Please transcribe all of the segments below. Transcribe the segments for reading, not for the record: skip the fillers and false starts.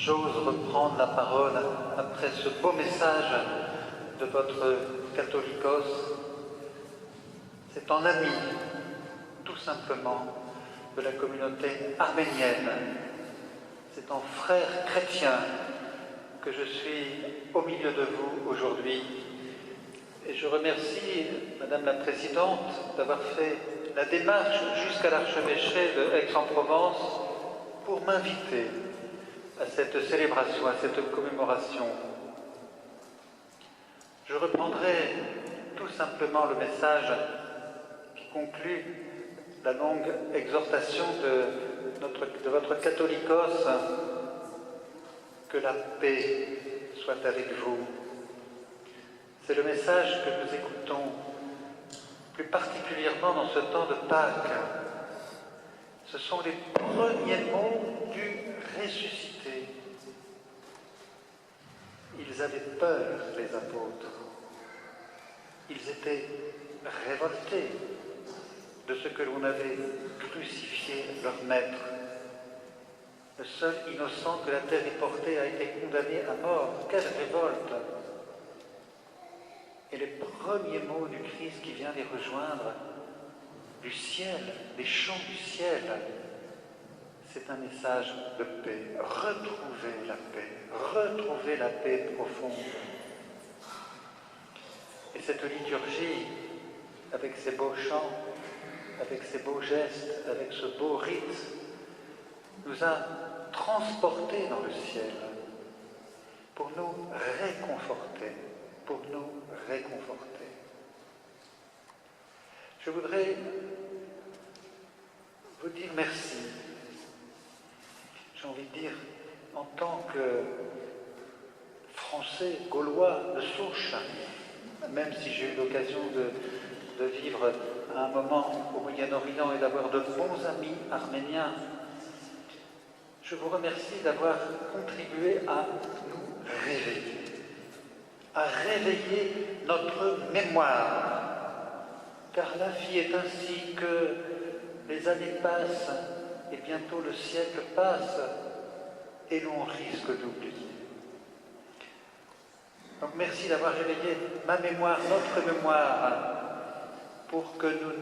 j'ose reprendre la parole après ce beau message de votre catholicos. C'est en ami, tout simplement, de la communauté arménienne. C'est en frère chrétien que je suis au milieu de vous aujourd'hui. Et je remercie Madame la Présidente d'avoir fait la démarche jusqu'à l'archevêché de Aix-en-Provence pour m'inviter à cette célébration, à cette commémoration. Je reprendrai tout simplement le message qui conclut la longue exhortation de votre catholicos, que la paix soit avec vous. C'est le message que nous écoutons plus particulièrement dans ce temps de Pâques. Ce sont les premiers mots du ressuscité. Ils avaient peur, les apôtres. Ils étaient révoltés de ce que l'on avait crucifié leur maître. Le seul innocent que la terre ait porté a été condamné à mort. Quelle révolte! Et les premiers mots du Christ qui vient les rejoindre, du ciel, des chants du ciel, c'est un message de paix. Retrouvez la paix profonde. Et cette liturgie, avec ses beaux chants, avec ses beaux gestes, avec ce beau rite, nous a transportés dans le ciel pour nous réconforter, Je voudrais vous dire merci. J'ai envie de dire, en tant que Français, Gaulois de souche, même si j'ai eu l'occasion de vivre à un moment au Moyen-Orient et d'avoir de bons amis arméniens, je vous remercie d'avoir contribué à nous réveiller notre mémoire. Car la vie est ainsi que les années passent et bientôt le siècle passe et l'on risque d'oublier. Donc merci d'avoir réveillé ma mémoire, notre mémoire, pour que nous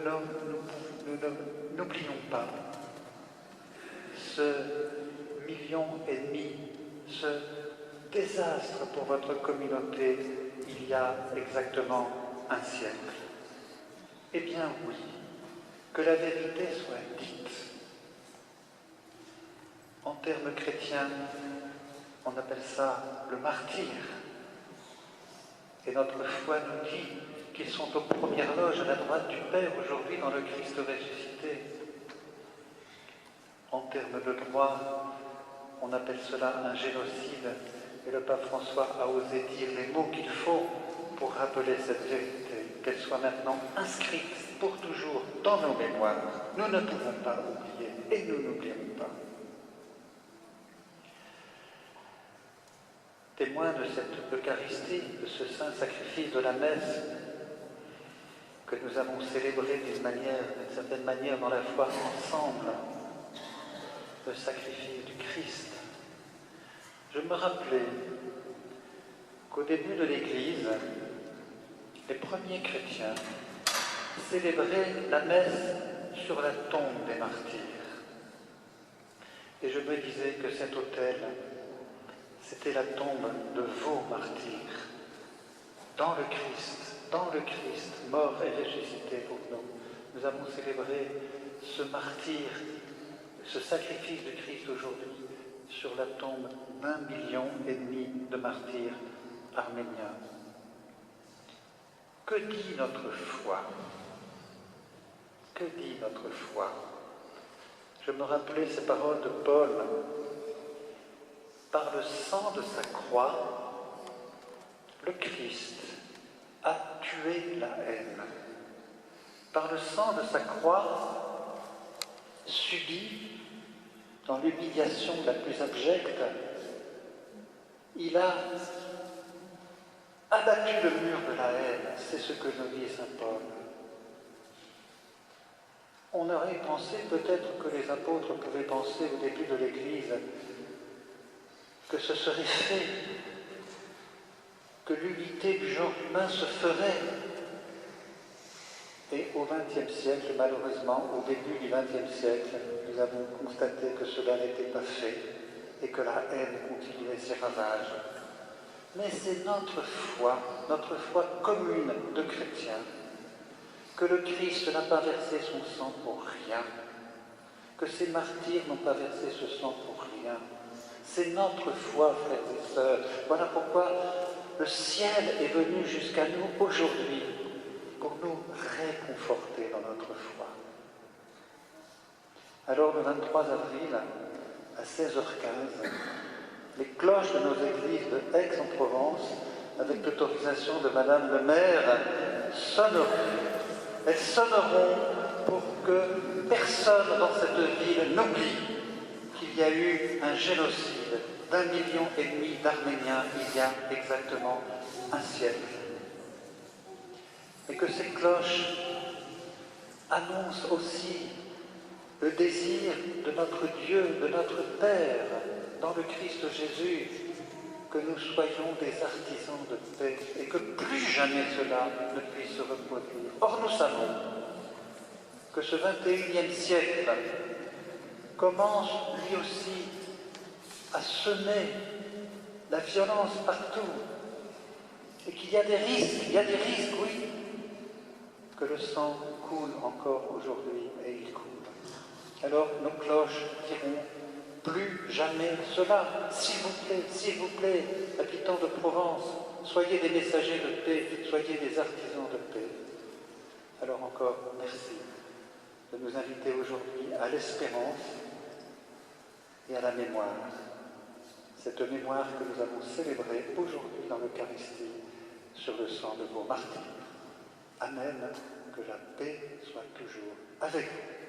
n'oublions pas ce 1,5 million, ce désastre pour votre communauté il y a exactement un siècle. Eh bien oui, que la vérité soit dite. En termes chrétiens, on appelle ça le martyre. Et notre foi nous dit qu'ils sont aux premières loges à la droite du Père aujourd'hui dans le Christ ressuscité. En termes de droit, on appelle cela un génocide. Et le pape François a osé dire les mots qu'il faut pour rappeler cette vérité, qu'elle soit maintenant inscrite pour toujours dans nos mémoires. Nous ne pouvons pas oublier et nous n'oublierons pas. Témoin de cette Eucharistie, de ce saint sacrifice de la messe que nous avons célébré d'une certaine manière dans la foi ensemble, le sacrifice du Christ, je me rappelais qu'au début de l'Église, les premiers chrétiens célébraient la messe sur la tombe des martyrs. Et je me disais que cet autel, c'était la tombe de vos martyrs, dans le Christ, mort et ressuscité pour nous. Nous avons célébré ce martyre, ce sacrifice du Christ aujourd'hui sur la tombe d'1,5 million de martyrs arméniens. Que dit notre foi? Que dit notre foi? Je me rappelais ces paroles de Paul. Par le sang de sa croix, le Christ a tué la haine. Par le sang de sa croix, subi dans l'humiliation la plus abjecte, il a abattu le mur de la haine. C'est ce que nous dit saint Paul. On aurait pensé peut-être que les apôtres pouvaient penser au début de l'Église que ce serait fait, que l'unité du genre humain se ferait. Et au XXe siècle, malheureusement, au début du XXe siècle, nous avons constaté que cela n'était pas fait et que la haine continuait ses ravages. Mais c'est notre foi commune de chrétiens, que le Christ n'a pas versé son sang pour rien, que ces martyrs n'ont pas versé ce sang pour rien. C'est notre foi, frères et sœurs. Voilà pourquoi le ciel est venu jusqu'à nous aujourd'hui, pour nous réconforter dans notre foi. Alors le 23 avril, à 16h15, les cloches de nos églises de Aix-en-Provence, avec l'autorisation de Madame le maire, sonneront. Elles sonneront pour que personne dans cette ville n'oublie qu'il y a eu un génocide d'1,5 million d'Arméniens il y a exactement un siècle. Et que ces cloches annoncent aussi le désir de notre Dieu, de notre Père, dans le Christ Jésus, que nous soyons des artisans de paix et que plus jamais cela ne puisse se reproduire. Or, nous savons que ce 21e siècle commence lui aussi à semer la violence partout et qu'il y a des risques, oui, que le sang coule encore aujourd'hui et il coule. Alors nos cloches diront plus jamais cela. S'il vous plaît, habitants de Provence, soyez des messagers de paix, soyez des artisans de paix. Alors encore, merci de nous inviter aujourd'hui à l'espérance et à la mémoire. Cette mémoire que nous avons célébrée aujourd'hui dans l'Eucharistie sur le sang de vos martyrs. Amen, que la paix soit toujours avec vous.